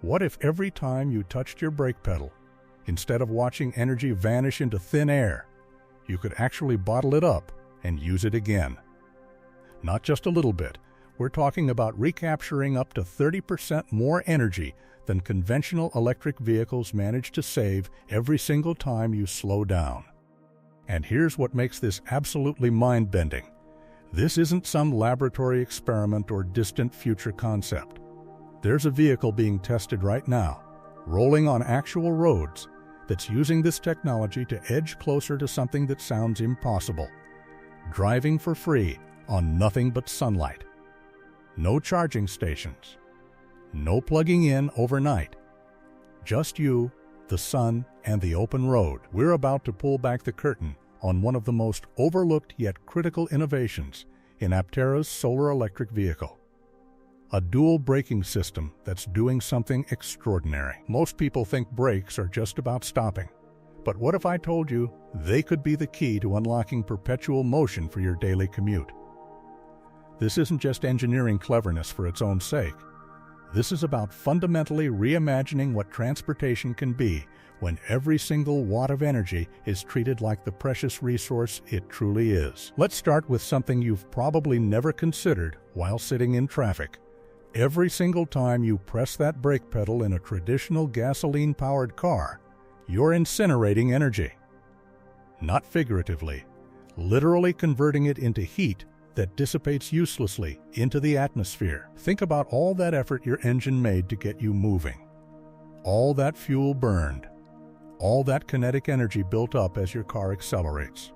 What if every time you touched your brake pedal, instead of watching energy vanish into thin air, you could actually bottle it up and use it again? Not just a little bit. We're talking about recapturing up to 30% more energy than conventional electric vehicles manage to save every single time you slow down. And here's what makes this absolutely mind-bending. This isn't some laboratory experiment or distant future concept. There's a vehicle being tested right now, rolling on actual roads, that's using this technology to edge closer to something that sounds impossible: driving for free on nothing but sunlight. No charging stations. No plugging in overnight. Just you, the sun, and the open road. We're about to pull back the curtain on one of the most overlooked yet critical innovations in Aptera's solar electric vehicle. A dual braking system that's doing something extraordinary. Most people think brakes are just about stopping. But what if I told you they could be the key to unlocking perpetual motion for your daily commute? This isn't just engineering cleverness for its own sake. This is about fundamentally reimagining what transportation can be when every single watt of energy is treated like the precious resource it truly is. Let's start with something you've probably never considered while sitting in traffic. Every single time you press that brake pedal in a traditional gasoline-powered car, you're incinerating energy. Not figuratively, literally converting it into heat that dissipates uselessly into the atmosphere. Think about all that effort your engine made to get you moving. All that fuel burned. All that kinetic energy built up as your car accelerates.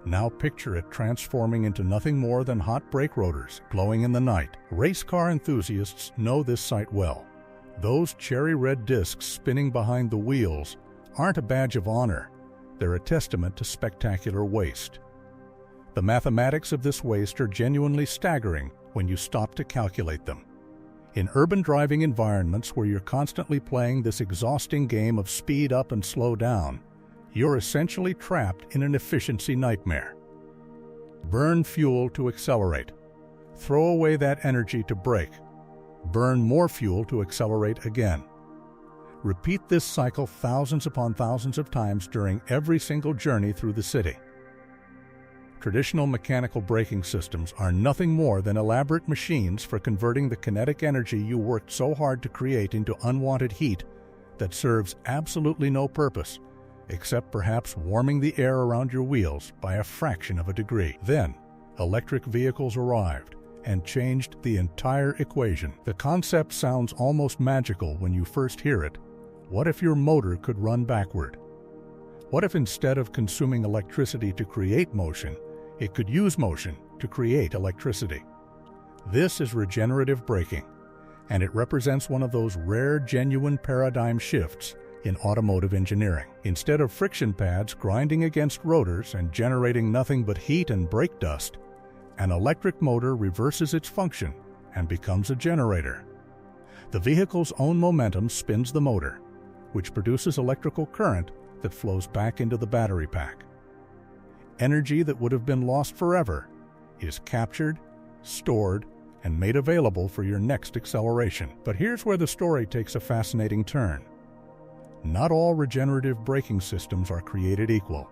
Now picture it transforming into nothing more than hot brake rotors glowing in the night. Race car enthusiasts know this sight well. Those cherry red discs spinning behind the wheels aren't a badge of honor. They're a testament to spectacular waste. The mathematics of this waste are genuinely staggering when you stop to calculate them. In urban driving environments where you're constantly playing this exhausting game of speed up and slow down, you're essentially trapped in an efficiency nightmare. Burn fuel to accelerate. Throw away that energy to brake. Burn more fuel to accelerate again. Repeat this cycle thousands upon thousands of times during every single journey through the city. Traditional mechanical braking systems are nothing more than elaborate machines for converting the kinetic energy you worked so hard to create into unwanted heat that serves absolutely no purpose, except perhaps warming the air around your wheels by a fraction of a degree. Then, electric vehicles arrived and changed the entire equation. The concept sounds almost magical when you first hear it. What if your motor could run backward? What if instead of consuming electricity to create motion, it could use motion to create electricity? This is regenerative braking, and it represents one of those rare, genuine paradigm shifts in automotive engineering. Instead of friction pads grinding against rotors and generating nothing but heat and brake dust, an electric motor reverses its function and becomes a generator. The vehicle's own momentum spins the motor, which produces electrical current that flows back into the battery pack. Energy that would have been lost forever is captured, stored, and made available for your next acceleration. But here's where the story takes a fascinating turn. Not all regenerative braking systems are created equal,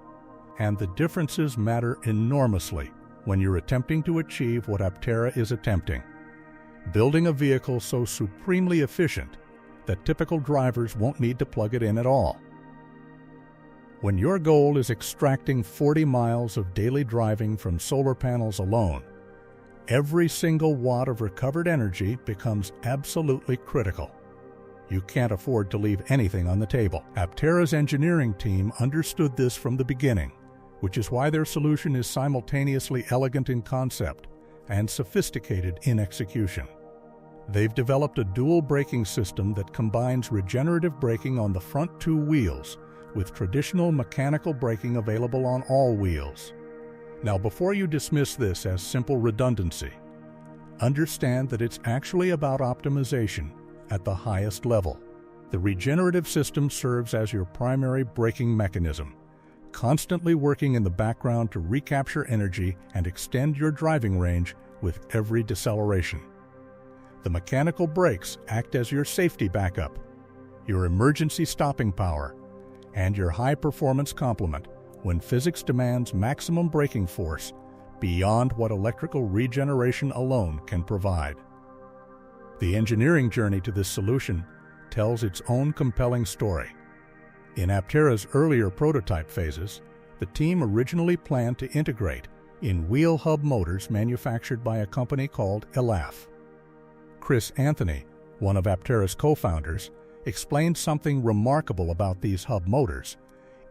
and the differences matter enormously when you're attempting to achieve what Aptera is attempting: building a vehicle so supremely efficient that typical drivers won't need to plug it in at all. When your goal is extracting 40 miles of daily driving from solar panels alone, every single watt of recovered energy becomes absolutely critical. You can't afford to leave anything on the table. Aptera's engineering team understood this from the beginning, which is why their solution is simultaneously elegant in concept and sophisticated in execution. They've developed a dual braking system that combines regenerative braking on the front two wheels with traditional mechanical braking available on all wheels. Now, before you dismiss this as simple redundancy, understand that it's actually about optimization at the highest level. The regenerative system serves as your primary braking mechanism, constantly working in the background to recapture energy and extend your driving range with every deceleration. The mechanical brakes act as your safety backup, your emergency stopping power, and your high-performance complement when physics demands maximum braking force beyond what electrical regeneration alone can provide. The engineering journey to this solution tells its own compelling story. In Aptera's earlier prototype phases, the team originally planned to integrate in wheel hub motors manufactured by a company called Elaf. Chris Anthony, one of Aptera's co-founders, explained something remarkable about these hub motors.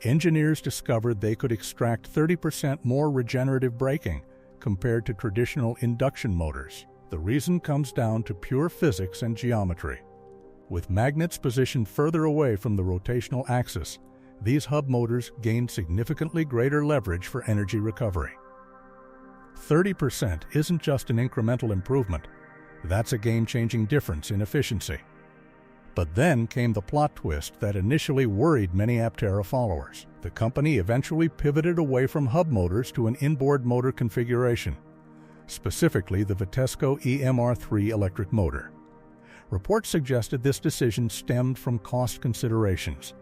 Engineers discovered they could extract 30% more regenerative braking compared to traditional induction motors. The reason comes down to pure physics and geometry. With magnets positioned further away from the rotational axis, these hub motors gain significantly greater leverage for energy recovery. 30% isn't just an incremental improvement. That's a game-changing difference in efficiency. But then came the plot twist that initially worried many Aptera followers. The company eventually pivoted away from hub motors to an inboard motor configuration, specifically the Vitesco EMR3 electric motor. Reports suggested this decision stemmed from cost considerations,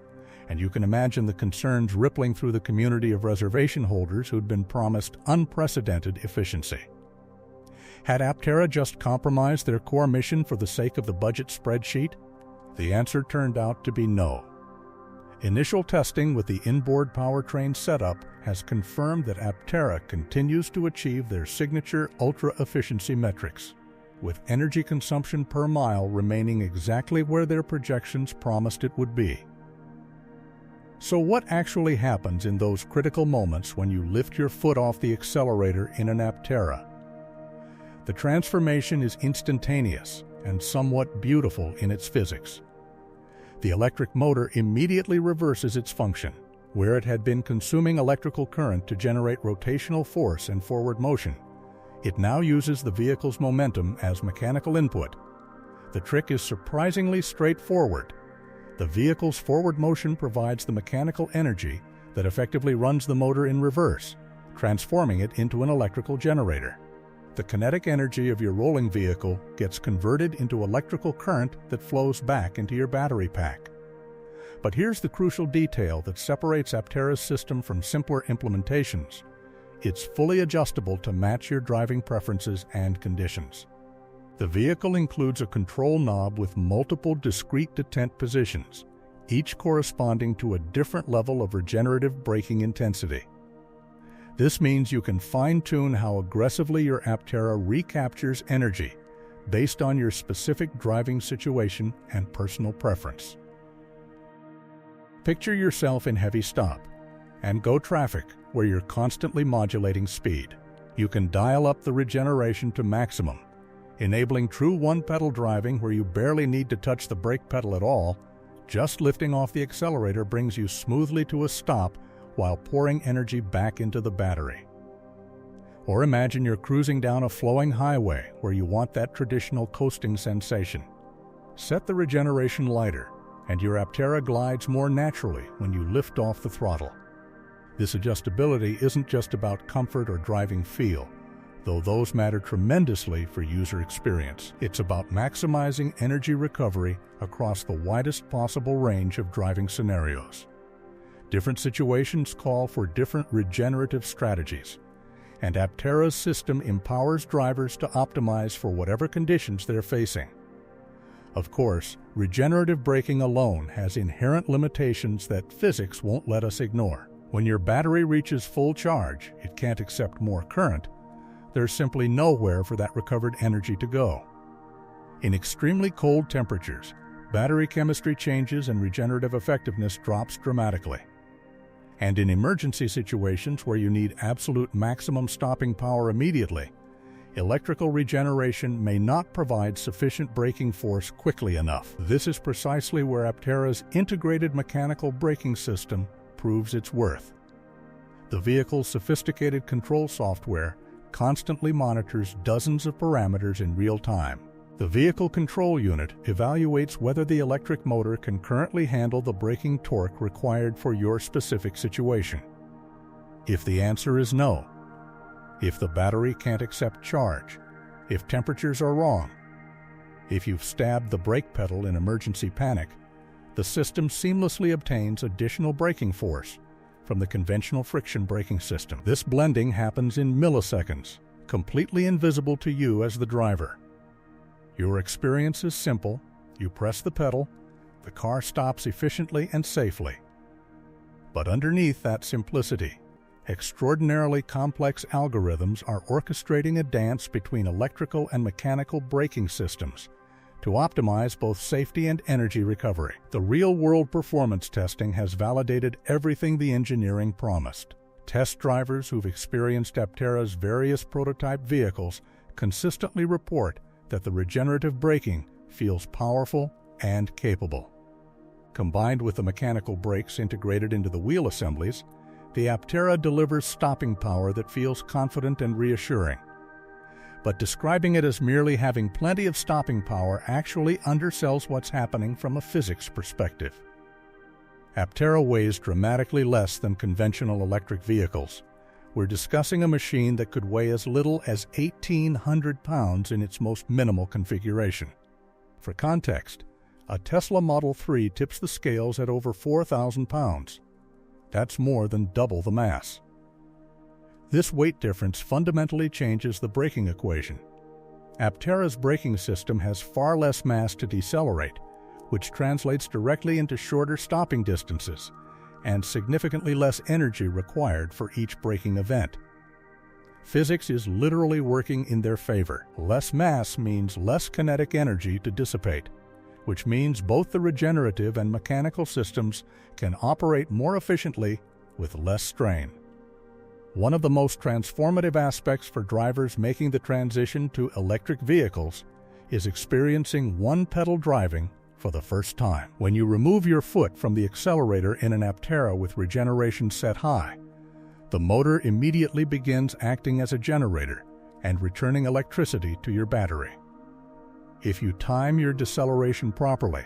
and you can imagine the concerns rippling through the community of reservation holders who'd been promised unprecedented efficiency. Had Aptera just compromised their core mission for the sake of the budget spreadsheet? The answer turned out to be no. Initial testing with the inboard powertrain setup has confirmed that Aptera continues to achieve their signature ultra-efficiency metrics, with energy consumption per mile remaining exactly where their projections promised it would be. So what actually happens in those critical moments when you lift your foot off the accelerator in an Aptera? The transformation is instantaneous and somewhat beautiful in its physics. The electric motor immediately reverses its function. Where it had been consuming electrical current to generate rotational force and forward motion, it now uses the vehicle's momentum as mechanical input. The trick is surprisingly straightforward. The vehicle's forward motion provides the mechanical energy that effectively runs the motor in reverse, transforming it into an electrical generator. The kinetic energy of your rolling vehicle gets converted into electrical current that flows back into your battery pack. But here's the crucial detail that separates Aptera's system from simpler implementations. It's fully adjustable to match your driving preferences and conditions. The vehicle includes a control knob with multiple discrete detent positions, each corresponding to a different level of regenerative braking intensity. This means you can fine-tune how aggressively your Aptera recaptures energy based on your specific driving situation and personal preference. Picture yourself in heavy stop and go traffic where you're constantly modulating speed. You can dial up the regeneration to maximum, enabling true one-pedal driving where you barely need to touch the brake pedal at all. Just lifting off the accelerator brings you smoothly to a stop while pouring energy back into the battery. Or imagine you're cruising down a flowing highway where you want that traditional coasting sensation. Set the regeneration lighter, and your Aptera glides more naturally when you lift off the throttle. This adjustability isn't just about comfort or driving feel, though those matter tremendously for user experience. It's about maximizing energy recovery across the widest possible range of driving scenarios. Different situations call for different regenerative strategies, and Aptera's system empowers drivers to optimize for whatever conditions they're facing. Of course, regenerative braking alone has inherent limitations that physics won't let us ignore. When your battery reaches full charge, it can't accept more current. There's simply nowhere for that recovered energy to go. In extremely cold temperatures, battery chemistry changes and regenerative effectiveness drops dramatically. And in emergency situations where you need absolute maximum stopping power immediately, electrical regeneration may not provide sufficient braking force quickly enough. This is precisely where Aptera's integrated mechanical braking system proves its worth. The vehicle's sophisticated control software constantly monitors dozens of parameters in real time. The vehicle control unit evaluates whether the electric motor can currently handle the braking torque required for your specific situation. If the answer is no, if the battery can't accept charge, if temperatures are wrong, If you've stabbed the brake pedal in emergency panic, the system seamlessly obtains additional braking force from the conventional friction braking system. This blending happens in milliseconds, completely invisible to you as the driver. Your experience is simple. You press the pedal, the car stops efficiently and safely. But underneath that simplicity, extraordinarily complex algorithms are orchestrating a dance between electrical and mechanical braking systems to optimize both safety and energy recovery. The real-world performance testing has validated everything the engineering promised. Test drivers who've experienced Aptera's various prototype vehicles consistently report that the regenerative braking feels powerful and capable. Combined with the mechanical brakes integrated into the wheel assemblies, the Aptera delivers stopping power that feels confident and reassuring. But describing it as merely having plenty of stopping power actually undersells what's happening from a physics perspective. Aptera weighs dramatically less than conventional electric vehicles. We're discussing a machine that could weigh as little as 1,800 pounds in its most minimal configuration. For context, a Tesla Model 3 tips the scales at over 4,000 pounds. That's more than double the mass. This weight difference fundamentally changes the braking equation. Aptera's braking system has far less mass to decelerate, which translates directly into shorter stopping distances and significantly less energy required for each braking event. Physics is literally working in their favor. Less mass means less kinetic energy to dissipate, which means both the regenerative and mechanical systems can operate more efficiently with less strain. One of the most transformative aspects for drivers making the transition to electric vehicles is experiencing one-pedal driving for the first time. When you remove your foot from the accelerator in an Aptera with regeneration set high, the motor immediately begins acting as a generator and returning electricity to your battery. If you time your deceleration properly,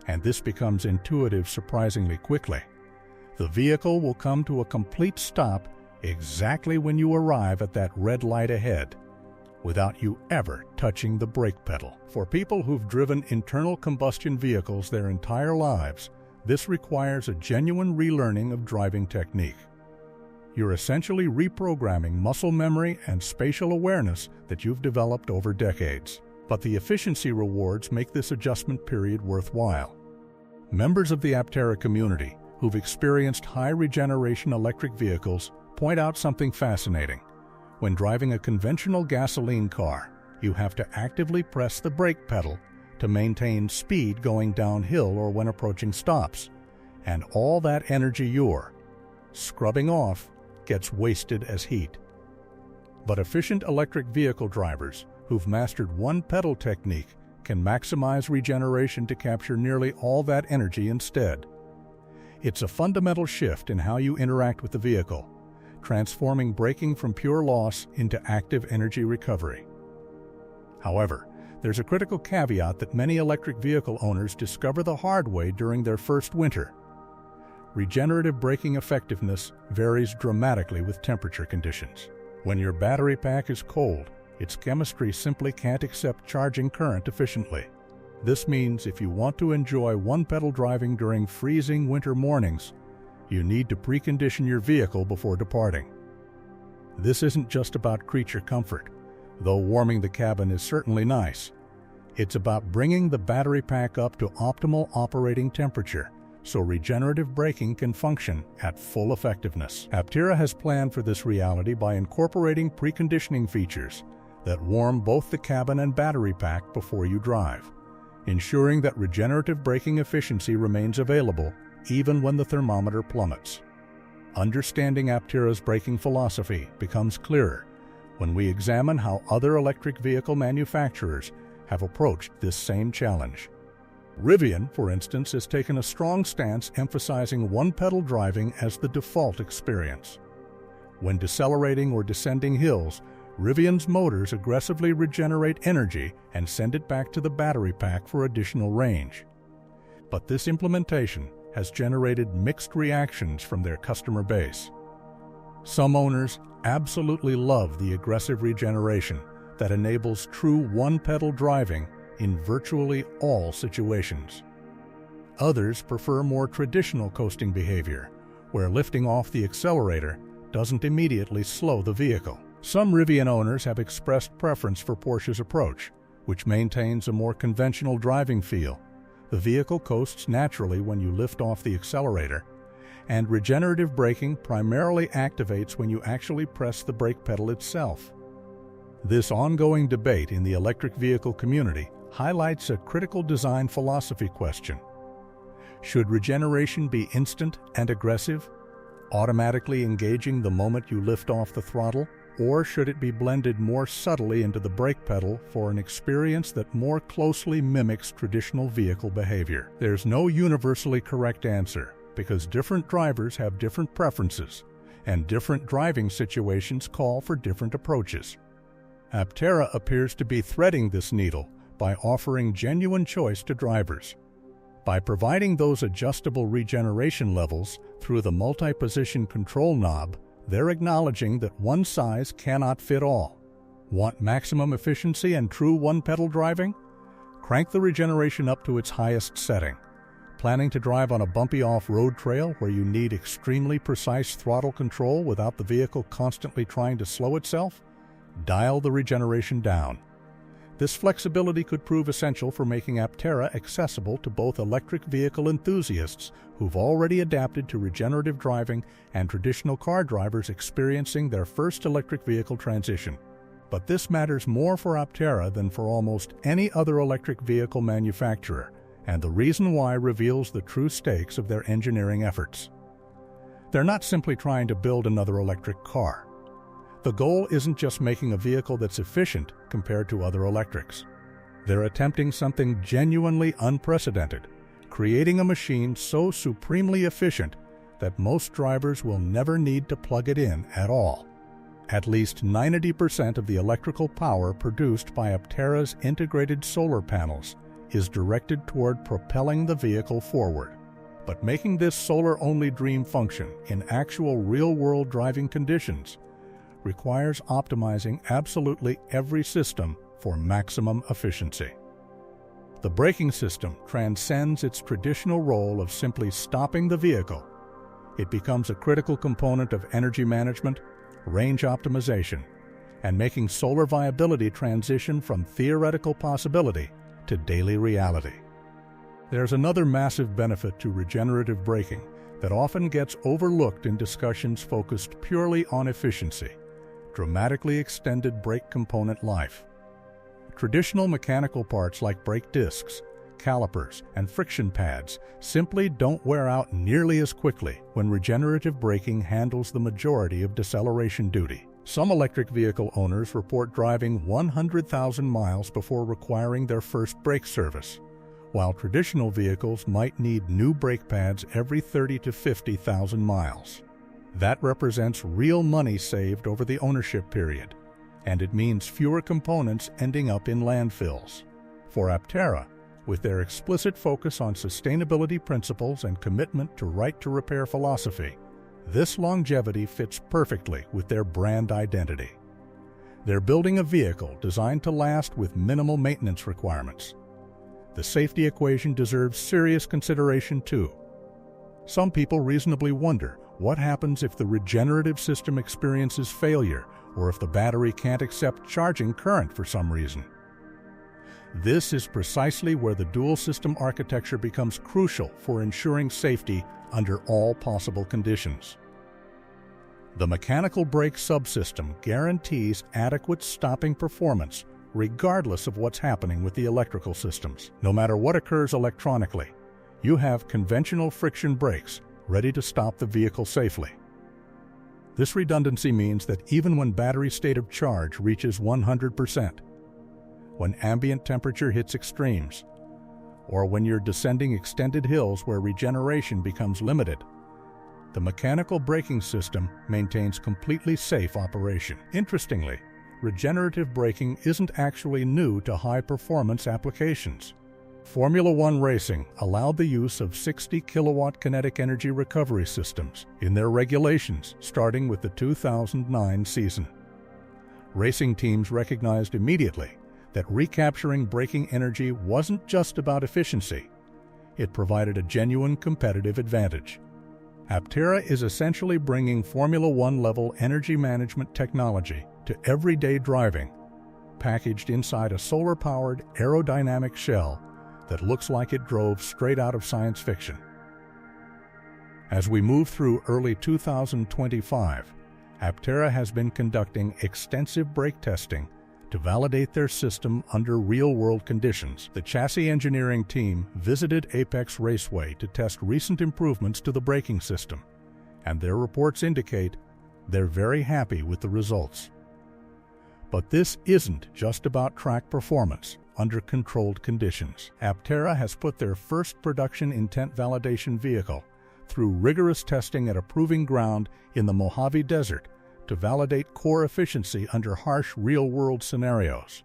and this becomes intuitive surprisingly quickly, the vehicle will come to a complete stop exactly when you arrive at that red light ahead, without you ever touching the brake pedal. For people who've driven internal combustion vehicles their entire lives, this requires a genuine relearning of driving technique. You're essentially reprogramming muscle memory and spatial awareness that you've developed over decades. But the efficiency rewards make this adjustment period worthwhile. Members of the Aptera community who've experienced high regeneration electric vehicles point out something fascinating. When driving a conventional gasoline car, you have to actively press the brake pedal to maintain speed going downhill or when approaching stops, and all that energy you're scrubbing off gets wasted as heat. But efficient electric vehicle drivers who've mastered one pedal technique can maximize regeneration to capture nearly all that energy instead. It's a fundamental shift in how you interact with the vehicle, transforming braking from pure loss into active energy recovery. However, there's a critical caveat that many electric vehicle owners discover the hard way during their first winter. Regenerative braking effectiveness varies dramatically with temperature conditions. When your battery pack is cold, its chemistry simply can't accept charging current efficiently. This means if you want to enjoy one-pedal driving during freezing winter mornings, you need to precondition your vehicle before departing. This isn't just about creature comfort, though warming the cabin is certainly nice. It's about bringing the battery pack up to optimal operating temperature so regenerative braking can function at full effectiveness. Aptera has planned for this reality by incorporating preconditioning features that warm both the cabin and battery pack before you drive, ensuring that regenerative braking efficiency remains available even when the thermometer plummets. Understanding Aptera's braking philosophy becomes clearer when we examine how other electric vehicle manufacturers have approached this same challenge. Rivian, for instance, has taken a strong stance emphasizing one-pedal driving as the default experience. When decelerating or descending hills, Rivian's motors aggressively regenerate energy and send it back to the battery pack for additional range. But this implementation has generated mixed reactions from their customer base. Some owners absolutely love the aggressive regeneration that enables true one-pedal driving in virtually all situations. Others prefer more traditional coasting behavior, where lifting off the accelerator doesn't immediately slow the vehicle. Some Rivian owners have expressed preference for Porsche's approach, which maintains a more conventional driving feel. The vehicle coasts naturally when you lift off the accelerator, and regenerative braking primarily activates when you actually press the brake pedal itself. This ongoing debate in the electric vehicle community highlights a critical design philosophy question. Should regeneration be instant and aggressive, automatically engaging the moment you lift off the throttle, or should it be blended more subtly into the brake pedal for an experience that more closely mimics traditional vehicle behavior? There's no universally correct answer, because different drivers have different preferences, and different driving situations call for different approaches. Aptera appears to be threading this needle by offering genuine choice to drivers. By providing those adjustable regeneration levels through the multi-position control knob, they're acknowledging that one size cannot fit all. Want maximum efficiency and true one-pedal driving? Crank the regeneration up to its highest setting. Planning to drive on a bumpy off-road trail where you need extremely precise throttle control without the vehicle constantly trying to slow itself? Dial the regeneration down. This flexibility could prove essential for making Aptera accessible to both electric vehicle enthusiasts who've already adapted to regenerative driving and traditional car drivers experiencing their first electric vehicle transition. But this matters more for Aptera than for almost any other electric vehicle manufacturer, and the reason why reveals the true stakes of their engineering efforts. They're not simply trying to build another electric car. The goal isn't just making a vehicle that's efficient compared to other electrics. They're attempting something genuinely unprecedented, creating a machine so supremely efficient that most drivers will never need to plug it in at all. At least 90% of the electrical power produced by Aptera's integrated solar panels is directed toward propelling the vehicle forward. But making this solar-only dream function in actual real-world driving conditions requires optimizing absolutely every system for maximum efficiency. The braking system transcends its traditional role of simply stopping the vehicle. It becomes a critical component of energy management, range optimization, and making solar viability transition from theoretical possibility to daily reality. There's another massive benefit to regenerative braking that often gets overlooked in discussions focused purely on efficiency: dramatically extended brake component life. Traditional mechanical parts like brake discs, calipers, and friction pads simply don't wear out nearly as quickly when regenerative braking handles the majority of deceleration duty. Some electric vehicle owners report driving 100,000 miles before requiring their first brake service, while traditional vehicles might need new brake pads every 30 to 50,000 miles. That represents real money saved over the ownership period, and it means fewer components ending up in landfills. For Aptera, with their explicit focus on sustainability principles and commitment to right-to-repair philosophy, this longevity fits perfectly with their brand identity. They're building a vehicle designed to last with minimal maintenance requirements. The safety equation deserves serious consideration too. Some people reasonably wonder what happens if the regenerative system experiences failure or if the battery can't accept charging current for some reason. This is precisely where the dual system architecture becomes crucial for ensuring safety under all possible conditions. The mechanical brake subsystem guarantees adequate stopping performance regardless of what's happening with the electrical systems. No matter what occurs electronically, you have conventional friction brakes ready to stop the vehicle safely. This redundancy means that even when battery state of charge reaches 100%, when ambient temperature hits extremes, or when you're descending extended hills where regeneration becomes limited, the mechanical braking system maintains completely safe operation. Interestingly, regenerative braking isn't actually new to high-performance applications. Formula One racing allowed the use of 60-kilowatt kinetic energy recovery systems in their regulations starting with the 2009 season. Racing teams recognized immediately that recapturing braking energy wasn't just about efficiency. It provided a genuine competitive advantage. Aptera is essentially bringing Formula One-level energy management technology to everyday driving, packaged inside a solar-powered aerodynamic shell that looks like it drove straight out of science fiction. As we move through early 2025, Aptera has been conducting extensive brake testing to validate their system under real-world conditions. The chassis engineering team visited Apex Raceway to test recent improvements to the braking system, and their reports indicate they're very happy with the results. But this isn't just about track performance under controlled conditions. Aptera has put their first production intent validation vehicle through rigorous testing at a proving ground in the Mojave Desert to validate core efficiency under harsh real-world scenarios.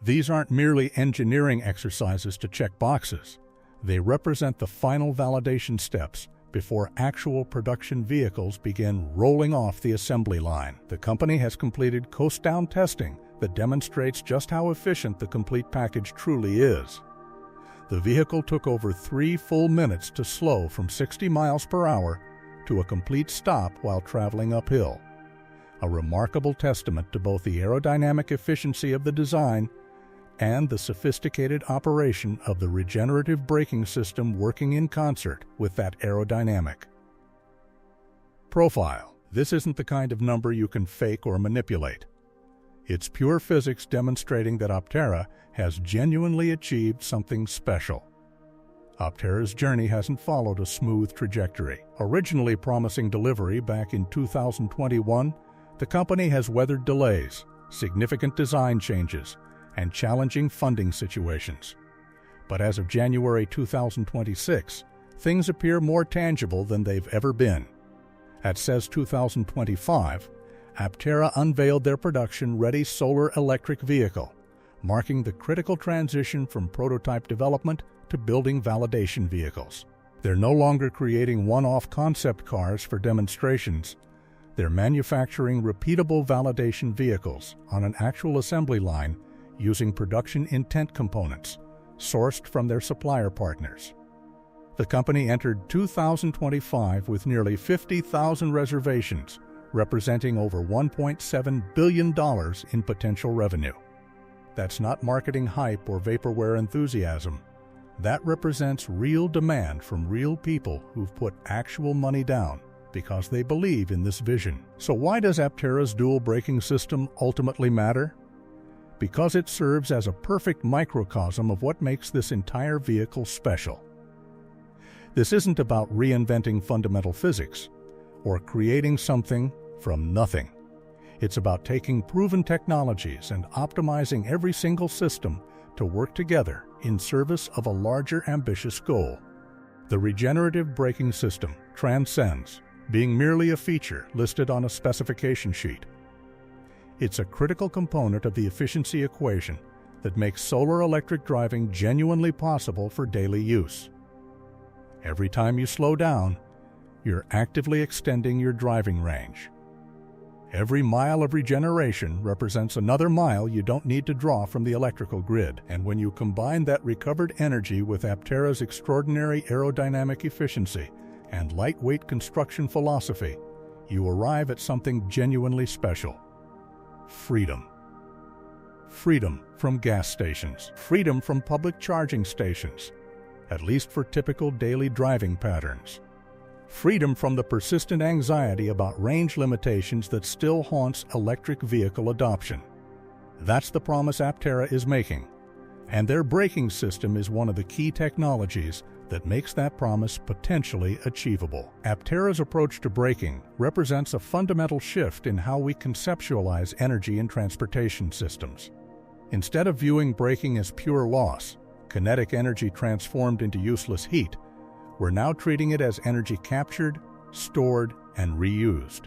These aren't merely engineering exercises to check boxes. They represent the final validation steps before actual production vehicles begin rolling off the assembly line. The company has completed coast-down testing that demonstrates just how efficient the complete package truly is. The vehicle took over 3 full minutes to slow from 60 miles per hour to a complete stop while traveling uphill, a remarkable testament to both the aerodynamic efficiency of the design and the sophisticated operation of the regenerative braking system working in concert with that aerodynamic. Profile. This isn't the kind of number you can fake or manipulate. It's pure physics demonstrating that Aptera has genuinely achieved something special. Aptera's journey hasn't followed a smooth trajectory. Originally promising delivery back in 2021, the company has weathered delays, significant design changes, and challenging funding situations. But as of January 2026, things appear more tangible than they've ever been. At CES 2025, Aptera unveiled their production-ready solar electric vehicle, marking the critical transition from prototype development to building validation vehicles. They're no longer creating one-off concept cars for demonstrations. They're manufacturing repeatable validation vehicles on an actual assembly line using production intent components sourced from their supplier partners. The company entered 2025 with nearly 50,000 reservations, representing over $1.7 billion in potential revenue. That's not marketing hype or vaporware enthusiasm. That represents real demand from real people who've put actual money down because they believe in this vision. So why does Aptera's dual braking system ultimately matter? Because it serves as a perfect microcosm of what makes this entire vehicle special. This isn't about reinventing fundamental physics or creating something from nothing. It's about taking proven technologies and optimizing every single system to work together in service of a larger ambitious goal. The regenerative braking system transcends being merely a feature listed on a specification sheet. It's a critical component of the efficiency equation that makes solar electric driving genuinely possible for daily use. Every time you slow down, you're actively extending your driving range. Every mile of regeneration represents another mile you don't need to draw from the electrical grid. And when you combine that recovered energy with Aptera's extraordinary aerodynamic efficiency and lightweight construction philosophy, you arrive at something genuinely special. Freedom. Freedom from gas stations. Freedom from public charging stations, at least for typical daily driving patterns. Freedom from the persistent anxiety about range limitations that still haunts electric vehicle adoption. That's the promise Aptera is making, and their braking system is one of the key technologies that makes that promise potentially achievable. Aptera's approach to braking represents a fundamental shift in how we conceptualize energy in transportation systems. Instead of viewing braking as pure loss, kinetic energy transformed into useless heat, we're now treating it as energy captured, stored, and reused.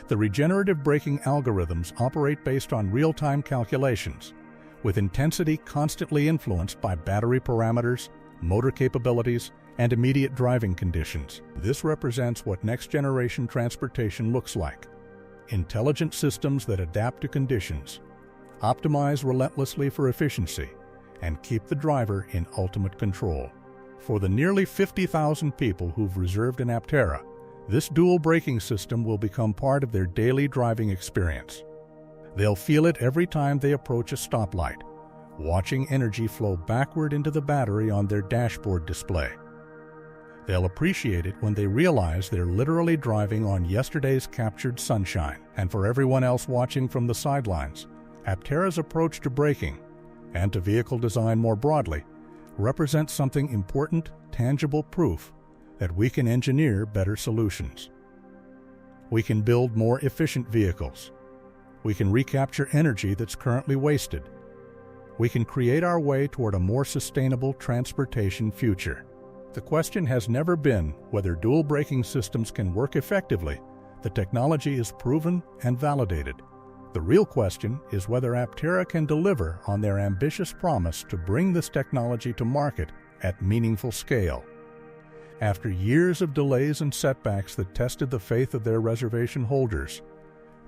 The regenerative braking algorithms operate based on real-time calculations, with intensity constantly influenced by battery parameters, motor capabilities, and immediate driving conditions. This represents what next-generation transportation looks like: intelligent systems that adapt to conditions, optimize relentlessly for efficiency, and keep the driver in ultimate control. For the nearly 50,000 people who've reserved an Aptera, this dual braking system will become part of their daily driving experience. They'll feel it every time they approach a stoplight, watching energy flow backward into the battery on their dashboard display. They'll appreciate it when they realize they're literally driving on yesterday's captured sunshine. And for everyone else watching from the sidelines, Aptera's approach to braking, and to vehicle design more broadly, represents something important, tangible proof that we can engineer better solutions. We can build more efficient vehicles. We can recapture energy that's currently wasted. We can create our way toward a more sustainable transportation future. The question has never been whether dual braking systems can work effectively. The technology is proven and validated. The real question is whether Aptera can deliver on their ambitious promise to bring this technology to market at meaningful scale. After years of delays and setbacks that tested the faith of their reservation holders,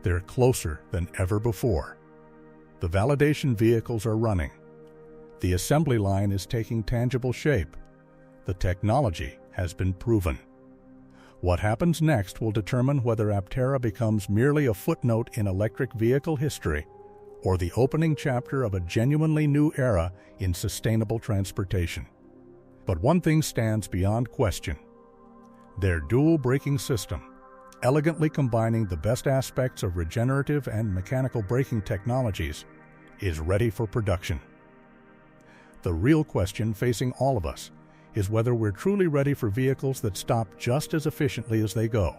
they're closer than ever before. The validation vehicles are running. The assembly line is taking tangible shape. The technology has been proven. What happens next will determine whether Aptera becomes merely a footnote in electric vehicle history or the opening chapter of a genuinely new era in sustainable transportation. But one thing stands beyond question. Their dual braking system, elegantly combining the best aspects of regenerative and mechanical braking technologies, is ready for production. The real question facing all of us is whether we're truly ready for vehicles that stop just as efficiently as they go.